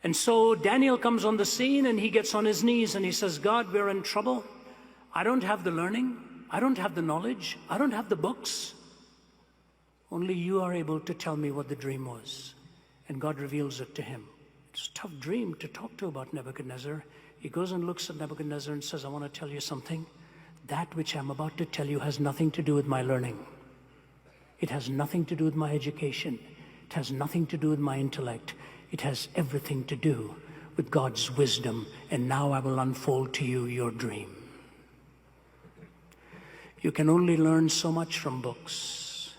And so Daniel comes on the scene and he gets on his knees and he says, God, we're in trouble. I don't have the learning. I don't have the knowledge. I don't have the books. Only you are able to tell me what the dream was. And God reveals it to him. It's a tough dream to talk to about Nebuchadnezzar. He goes and looks at Nebuchadnezzar and says, I want to tell you something. That which I'm about to tell you has nothing to do with my learning. It has nothing to do with my education. It has nothing to do with my intellect. It has everything to do with God's wisdom. And now I will unfold to you your dream. You can only learn so much from books.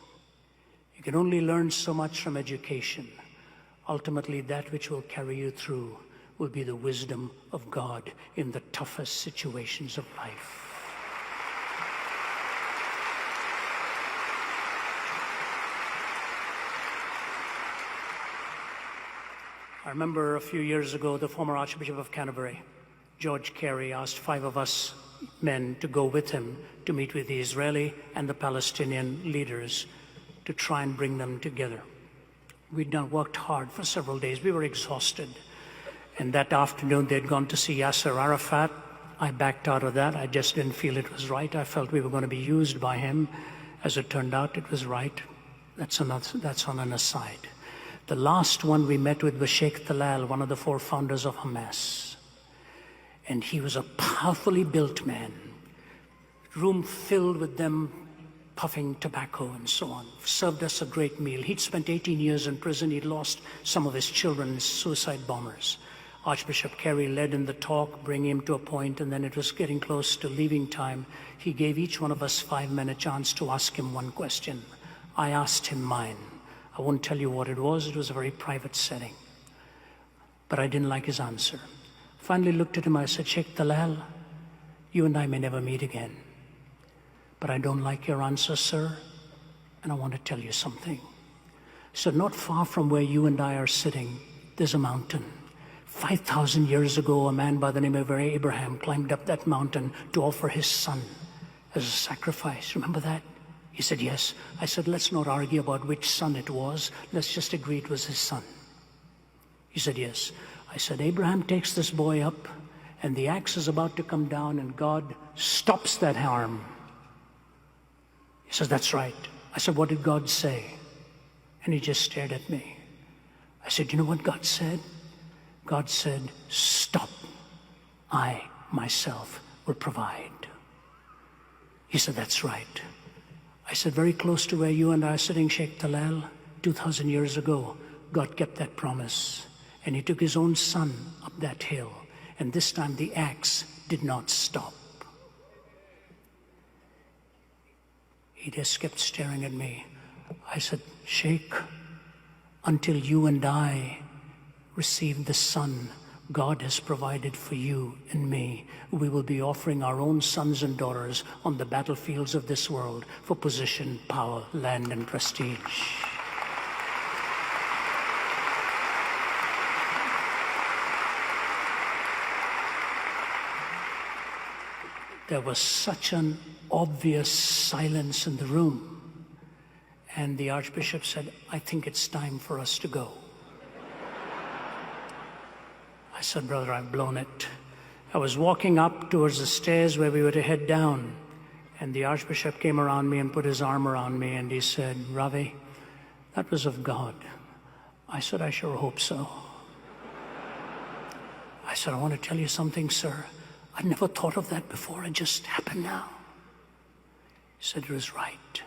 You can only learn so much from education. Ultimately, that which will carry you through will be the wisdom of God in the toughest situations of life. I remember a few years ago, the former Archbishop of Canterbury, George Carey, asked 5 of us men to go with him to meet with the Israeli and the Palestinian leaders to try and bring them together. We'd worked hard for several days. We were exhausted. And that afternoon, they'd gone to see Yasser Arafat. I backed out of that. I just didn't feel it was right. I felt we were going to be used by him. As it turned out, it was right. That's on an aside. The last one we met with was Sheikh Talal, one of the 4 founders of Hamas. And he was a powerfully built man. Room filled with them puffing tobacco and so on. Served us a great meal. He'd spent 18 years in prison. He'd lost some of his children as suicide bombers. Archbishop Carey led in the talk, bringing him to a point, and then it was getting close to leaving time. He gave each one of us 5 men a chance to ask him one question. I asked him mine. I won't tell you what it was. It was a very private setting. But I didn't like his answer. Finally looked at him. I said, Sheikh Talal, you and I may never meet again. But I don't like your answer, sir, and I want to tell you something. So not far from where you and I are sitting, there's a mountain. 5,000 years ago, a man by the name of Abraham climbed up that mountain to offer his son as a sacrifice. Remember that? He said, yes. I said, let's not argue about which son it was. Let's just agree it was his son. He said, yes. I said, Abraham takes this boy up, and the axe is about to come down, and God stops that harm. He says, that's right. I said, what did God say? And he just stared at me. I said, you know what God said? God said, stop. I, myself, will provide. He said, that's right. I said, very close to where you and I are sitting, Sheikh Talal, 2,000 years ago, God kept that promise. And he took his own son up that hill. And this time the axe did not stop. He just kept staring at me. I said, Sheikh, until you and I receive the Son God has provided for you and me, we will be offering our own sons and daughters on the battlefields of this world for position, power, land, and prestige. There was such an obvious silence in the room. And the Archbishop said, I think it's time for us to go. I said, brother, I've blown it. I was walking up towards the stairs where we were to head down. And the Archbishop came around me and put his arm around me. And he said, Ravi, that was of God. I said, I sure hope so. I said, I want to tell you something, sir. I'd never thought of that before. It just happened now. He said, it was right.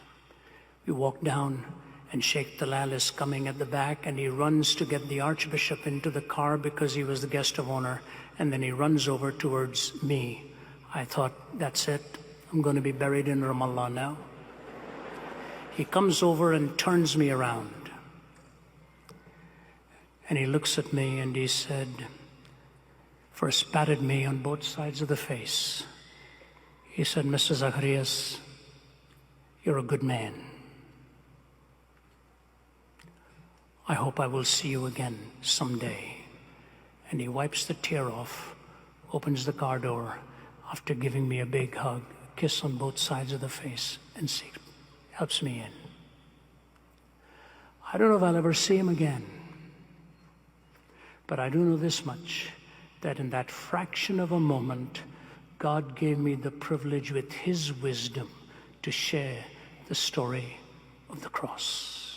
We walked down, and Sheikh Talal is coming at the back, and he runs to get the Archbishop into the car because he was the guest of honor, and then he runs over towards me. I thought, that's it. I'm going to be buried in Ramallah now. He comes over and turns me around. And he looks at me and he said, first patted me on both sides of the face. He said, Mr. Zacharias, you're a good man. I hope I will see you again someday. And he wipes the tear off, opens the car door after giving me a big hug, a kiss on both sides of the face, and helps me in. I don't know if I'll ever see him again. But I do know this much, that in that fraction of a moment, God gave me the privilege with His wisdom to share the story of the cross.